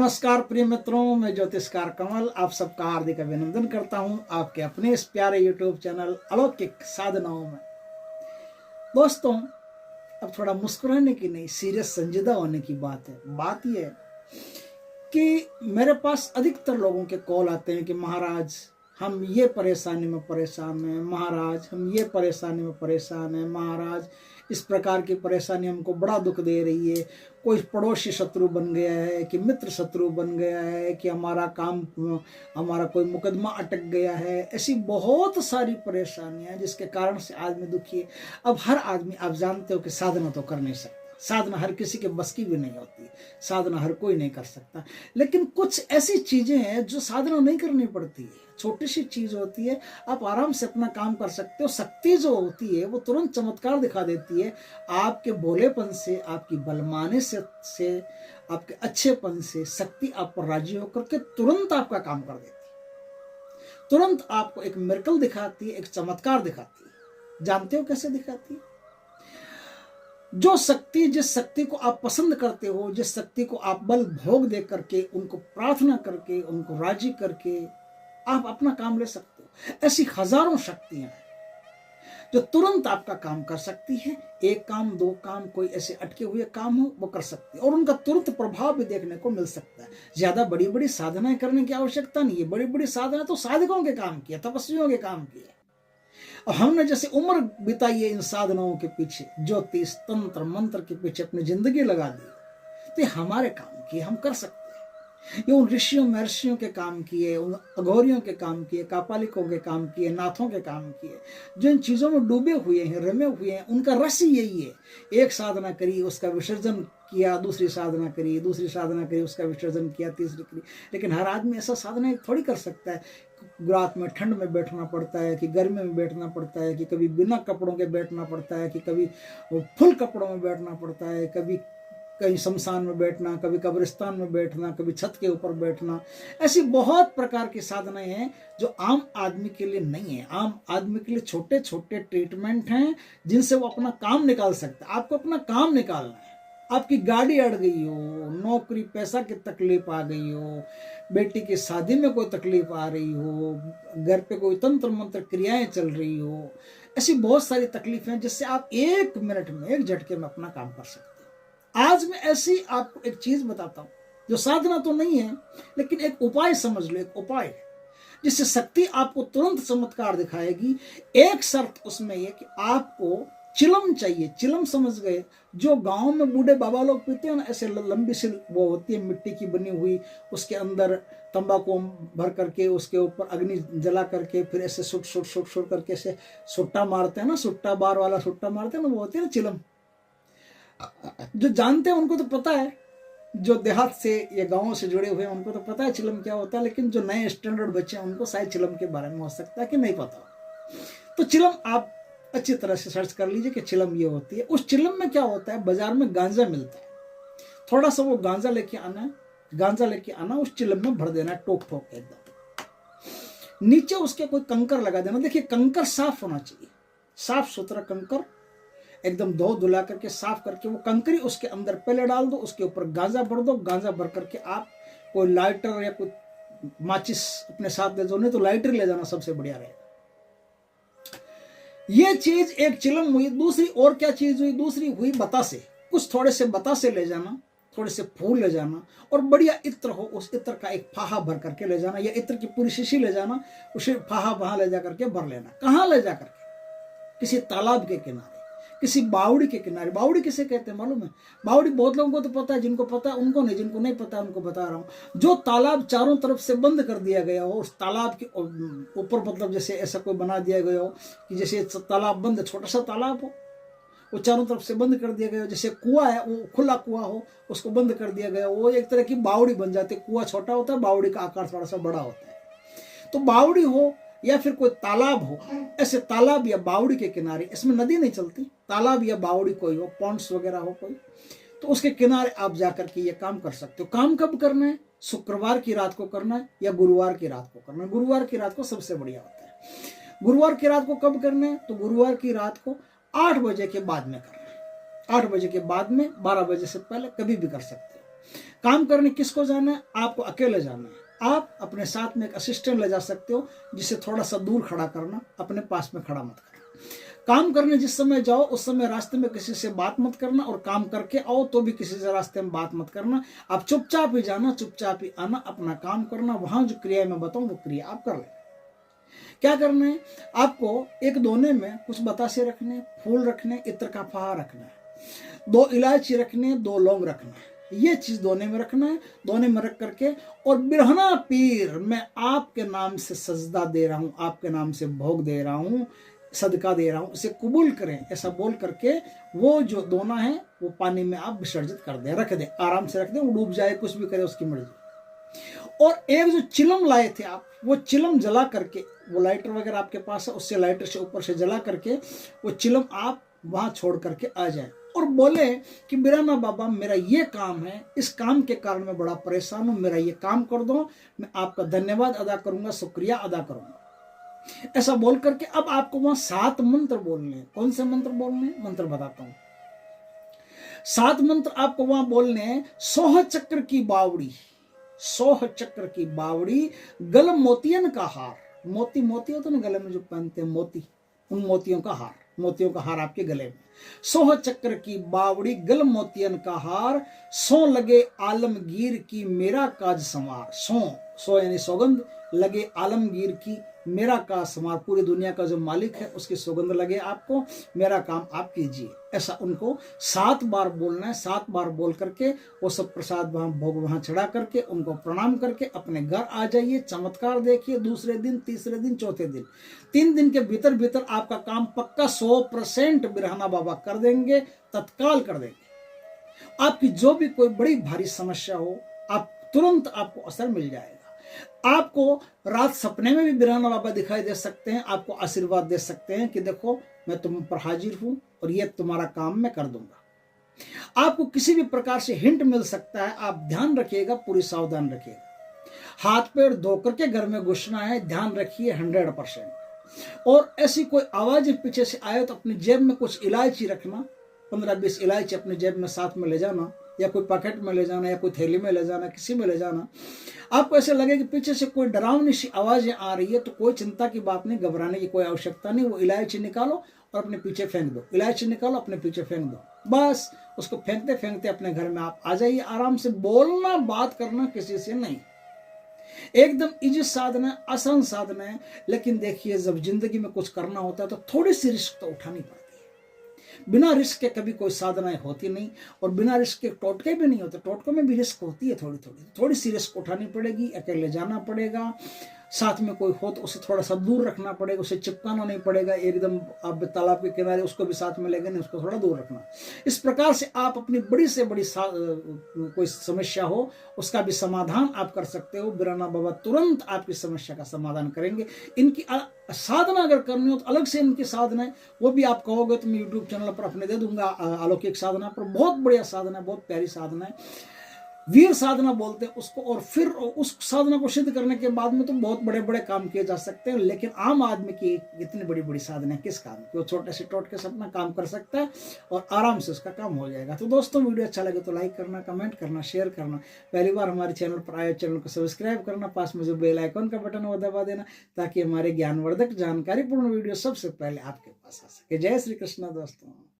नमस्कार प्रिय मित्रों, मैं ज्योतिषकार कमल आप सबका हार्दिक अभिनंदन करता हूं आपके अपने इस प्यारे YouTube चैनल अलौकिक साधनाओं में। दोस्तों, अब थोड़ा मुस्कुराने की नहीं, सीरियस संजीदा होने की बात है। बात यह है कि मेरे पास अधिकतर लोगों के कॉल आते हैं कि महाराज हम ये परेशानी में परेशान हैं, महाराज हम ये परेशानी में परेशान हैं, महाराज इस प्रकार की परेशानी हमको बड़ा दुख दे रही है। कोई पड़ोसी शत्रु बन गया है कि मित्र शत्रु बन गया है कि हमारा कोई मुकदमा अटक गया है। ऐसी बहुत सारी परेशानियां जिसके कारण से आदमी दुखी है। अब हर आदमी, आप जानते हो कि साधना तो कर नहीं सकता, साधना हर किसी के बस की भी नहीं होती, साधना हर कोई नहीं कर सकता। लेकिन कुछ ऐसी चीजें हैं जो साधना नहीं करनी पड़ती है, छोटी सी चीज होती है, आप आराम से अपना काम कर सकते हो। शक्ति जो होती है वो तुरंत चमत्कार दिखा देती है। आपके भोलेपन से, आपकी बलमाने से आपके अच्छेपन से शक्ति आप पर राजी होकर के तुरंत आपका काम कर देती है, तुरंत आपको एक मिरेकल दिखाती है, एक चमत्कार दिखाती है। जानते हो कैसे दिखाती है? जो शक्ति, जिस शक्ति को आप पसंद करते हो, जिस शक्ति को आप बल भोग दे करके, उनको प्रार्थना करके, उनको राजी करके आप अपना काम ले सकते हो। ऐसी हजारों शक्तियां हैं जो तुरंत आपका काम कर सकती है। एक काम, दो काम, कोई ऐसे अटके हुए काम हो वो कर सकती है और उनका तुरंत प्रभाव भी देखने को मिल सकता है। ज्यादा बड़ी बड़ी साधनाएं करने की आवश्यकता नहीं है। बड़ी बड़ी साधना तो साधकों के काम की है, तपस्वियों के काम की है। और हमने जैसे उम्र बिताई है इन साधनाओं के पीछे, ज्योतिष तंत्र मंत्र के पीछे अपनी जिंदगी लगा दी, तो ये हमारे काम की, हम कर सकते हैं। ये उन ऋषियों महर्षियों के काम किए, उन अघोरियों के काम किए, कापालिकों के काम किए, नाथों के काम किए, जो इन चीजों में डूबे हुए हैं, रमे हुए हैं। उनका रस ही यही है। एक साधना करी, उसका विसर्जन किया, दूसरी साधना करी, दूसरी साधना करी, उसका विसर्जन किया, तीसरी करी। लेकिन हर आदमी ऐसा साधना थोड़ी कर सकता है। रात में ठंड में बैठना पड़ता है, कि गर्मी में बैठना पड़ता है, कि कभी बिना कपड़ों के बैठना पड़ता है, कि कभी फुल कपड़ों में बैठना पड़ता है, कभी कहीं शमशान में बैठना, कभी कब्रिस्तान में बैठना, कभी छत के ऊपर बैठना। ऐसी बहुत प्रकार की साधनाएं हैं जो आम आदमी के लिए नहीं है। आम आदमी के लिए छोटे छोटे ट्रीटमेंट हैं जिनसे वो अपना काम निकाल सकता है। आपको अपना काम निकालना है। आपकी गाड़ी अड़ गई हो, नौकरी पैसा की तकलीफ आ गई हो, बेटी की शादी में कोई तकलीफ आ रही हो, घर पे कोई तंत्र मंत्र क्रियाएं चल रही हो, ऐसी बहुत सारी तकलीफें जिससे आप एक मिनट में, एक झटके में अपना काम कर सकते हैं। आज मैं ऐसी आपको एक चीज बताता हूं जो साधना तो नहीं है, लेकिन एक उपाय समझ लो, एक उपाय है जिससे शक्ति आपको तुरंत चमत्कार दिखाएगी। एक शर्त उसमें यह कि आपको चिलम चाहिए। चिलम समझ गए? जो गांव में बूढ़े बाबा लोग पीते हैं ना, ऐसे लंबी सी वो होती है, मिट्टी की बनी हुई, उसके अंदर तंबाकू भर करके, उसके ऊपर अग्नि जला करके, फिर ऐसे सुट सुट सुट सुट करके ऐसे सुट्टा मारते हैं ना, सुट्टा बार वाला सुट्टा मारते हैं ना, वो होती है ना चिलम। जो जानते हैं उनको तो पता है, जो देहात से या गांवों से जुड़े हुए हैं उनको तो पता है चिलम क्या होता है। लेकिन जो नए स्टैंडर्ड बच्चे हैं उनको शायद चिलम के बारे में हो सकता है कि नहीं पता। तो चिलम आप अच्छी तरह से सर्च कर लीजिए कि चिलम ये होती है। उस चिलम में क्या होता है, बाजार में गांजा मिलता है, थोड़ा सा वो गांजा लेके आना है, गांजा लेके आना, उस चिलम में भर देना है, टोक ठोक के एकदम। नीचे उसके कोई कंकर लगा देना। देखिए, कंकर साफ होना चाहिए, साफ सुथरा कंकर, एकदम धो धुला करके साफ करके वो कंकरी उसके अंदर पहले डाल दो, उसके ऊपर गांजा भर दो। गांजा भर करके आप कोई लाइटर या कोई माचिस अपने साथ ले जाओ, नहीं तो लाइटर ले जाना सबसे बढ़िया रहेगा। ये चीज एक चिलम हुई। दूसरी और क्या चीज हुई? दूसरी हुई बतासे। कुछ थोड़े से बतासे ले जाना, थोड़े से फूल ले जाना, और बढ़िया इत्र हो, उस इत्र का एक फाहा भर करके ले जाना, या इत्र की पूरी शीशी ले जाना, उसे फाहा वहां ले जा करके भर लेना। कहाँ ले जा करके? किसी तालाब के किनारे, किसी बावड़ी के किनारे। बावड़ी किसे कहते हैं मालूम है? बावड़ी बहुत लोगों को तो पता है, जिनको पता है उनको नहीं, जिनको नहीं पता उनको बता रहा हूं। जो तालाब चारों तरफ से बंद कर दिया गया हो, उस तालाब के ऊपर, मतलब जैसे ऐसा कोई बना दिया गया हो कि जैसे तालाब बंद, छोटा सा तालाब हो, वो चारों तरफ से बंद कर दिया गया हो। जैसे कुआं है, वो खुला कुआं हो, उसको बंद कर दिया गया, वो एक तरह की बावड़ी बन जाती है। कुआं छोटा होता है, बावड़ी का आकार थोड़ा सा बड़ा होता है। तो बावड़ी हो या फिर कोई तालाब हो, ऐसे तालाब या बावड़ी के किनारे, इसमें नदी नहीं चलती, तालाब या बावड़ी कोई हो, पॉन्ड्स वगैरह हो कोई, तो उसके किनारे आप जाकर के ये काम कर सकते हो। काम कब करना है? शुक्रवार की रात को करना है या गुरुवार की रात को करना है। गुरुवार की रात को सबसे बढ़िया होता है। गुरुवार की रात को कब करना है? तो गुरुवार की रात को 8 बजे के बाद में करना है। 8 बजे के बाद में, 12 बजे से पहले कभी भी कर सकते हो। काम करने किसको जाना है? आपको अकेले जाना है। आप अपने साथ में एक असिस्टेंट ले जा सकते हो, जिसे थोड़ा सा दूर खड़ा करना, अपने पास में खड़ा मत करना। काम करने जिस समय जाओ उस समय रास्ते में किसी से बात मत करना, और काम करके आओ तो भी किसी से रास्ते में बात मत करना। आप चुपचाप ही जाना, चुपचाप ही आना, अपना काम करना। वहां जो क्रिया मैं बताऊं वो क्रिया आप कर लेना। क्या करना है? आपको एक दोने में कुछ बतासे रखने, फूल रखने, इत्र का फहा रखना है, 2 इलायची रखने, 2 लौंग रखना है। ये चीज दोने में रखना है। दोने में रख करके, और बिरहना पीर मैं आपके नाम से सजदा दे रहा हूं, आपके नाम से भोग दे रहा हूं, सदका दे रहा हूं, इसे कबूल करें, ऐसा बोल करके वो जो दोना है वो पानी में आप विसर्जित कर दे, रख दे, आराम से रख दे, वो डूब जाए, कुछ भी करे, उसकी मर्जी। और एक जो चिलम लाए थे आप, वो चिलम जला करके, वो लाइटर वगैरह आपके पास है, उससे लाइटर से ऊपर से जला करके वो चिलम आप वहां छोड़ करके आ जाए, और बोले कि बिराना बाबा मेरा ये काम है, इस काम के कारण मैं बड़ा परेशान हूं, मेरा ये काम कर दो, मैं आपका धन्यवाद अदा करूंगा, शुक्रिया अदा करूंगा। ऐसा बोल करके अब आपको वहां 7 मंत्र बोलने हैं। कौन से मंत्र बोलने हैं? मंत्र बताता हूं। 7 मंत्र आपको वहां बोलने हैं। 100 चक्र की बावड़ी, 100 चक्र की बावड़ी, गल मोतियन का हार, मोती मोती होते ना गले में जो पहनते हैं मोती, उन मोतियों का हार, मोतियों का हार आपके गले में। 100 चक्र की बावड़ी, गल मोतियन का हार, 100 लगे आलमगीर की मेरा काज संवार। 100 यानी सौगंध लगे आलमगीर की मेरा काज संवार, पूरी दुनिया का जो मालिक है उसकी सौगंध लगे आपको, मेरा काम आप कीजिए। ऐसा उनको 7 बार बोलना है। 7 बार बोल करके वो सब प्रसाद वहां भोग वहां चढ़ा करके उनको प्रणाम करके अपने घर आ जाइए। चमत्कार देखिए। दूसरे दिन, तीसरे दिन, चौथे दिन, 3 दिन के भीतर भीतर आपका काम पक्का 100% बिरहना बाबा कर देंगे, तत्काल कर देंगे। आपकी जो भी कोई बड़ी भारी समस्या हो, आप तुरंत आपको असर मिल जाएगा। आपको रात सपने में भी बिरहना बाबा दिखाई दे सकते हैं, आपको आशीर्वाद दे सकते हैं कि देखो मैं तुम पर हाजिर हूं और ये तुम्हारा काम मैं कर दूंगा। आपको किसी भी प्रकार से हिंट मिल सकता है, आप ध्यान रखिएगा, पूरी सावधान रखिएगा। हाथ पैर धो करके घर में घुसना है, ध्यान रखिए 100%। और ऐसी कोई आवाज पीछे से आए तो अपनी जेब में कुछ इलायची रखना, 15-20 इलायची अपने जेब में साथ में ले जाना, या कोई पैकेट में ले जाना, या कोई थैली में ले जाना, किसी में ले जाना। आपको ऐसे लगे कि पीछे से कोई डरावनी सी आवाजें आ रही है तो कोई चिंता की बात नहीं, घबराने की कोई आवश्यकता नहीं। वो इलायची निकालो और अपने पीछे फेंक दो, इलायची निकालो अपने पीछे फेंक दो, बस उसको फेंकते फेंकते अपने घर में आप आ जाइए आराम से। बोलना, बात करना किसी से नहीं, एकदम इजी साधना है, आसान साधना है। लेकिन देखिए जब जिंदगी में कुछ करना होता है तो थोड़ी सी रिस्क तो उठानी पड़ती है। बिना रिस्क के कभी कोई साधनाएं होती नहीं, और बिना रिस्क के टोटके भी नहीं होते। टोटकों में भी रिस्क होती है, थोड़ी सी रिस्क उठानी पड़ेगी, अकेले जाना पड़ेगा, साथ में कोई हो तो उसे थोड़ा सा दूर रखना पड़ेगा, उसे चिपकाना नहीं पड़ेगा एकदम। आप तालाब के किनारे उसको भी साथ में लेंगे नहीं, उसको थोड़ा दूर रखना। इस प्रकार से आप अपनी बड़ी से बड़ी कोई समस्या हो उसका भी समाधान आप कर सकते हो। बिरहना बाबा तुरंत आपकी समस्या का समाधान करेंगे। इनकी साधना अगर करनी हो तो अलग से इनकी साधना है, वो भी आप कहोगे तो मैं यूट्यूब चैनल पर अपने दे दूंगा। अलौकिक साधना पर बहुत बढ़िया साधना है, बहुत प्यारी साधना है, वीर साधना बोलते हैं उसको। और फिर उस साधना को सिद्ध करने के बाद में तो बहुत बड़े बड़े काम किए जा सकते हैं, लेकिन आम आदमी की इतनी बड़ी बड़ी साधना किस काम की? वो छोटे से टोटके से अपना काम कर सकता है और आराम से उसका काम हो जाएगा। तो दोस्तों वीडियो अच्छा लगे तो लाइक करना, कमेंट करना, शेयर करना। पहली बार हमारे चैनल पर आए चैनल को सब्सक्राइब करना, पास में जो बेल आइकन का बटन है वो दबा देना, ताकि हमारे ज्ञानवर्धक जानकारीपूर्ण वीडियो सबसे पहले आपके पास आ सके। जय श्री कृष्ण दोस्तों।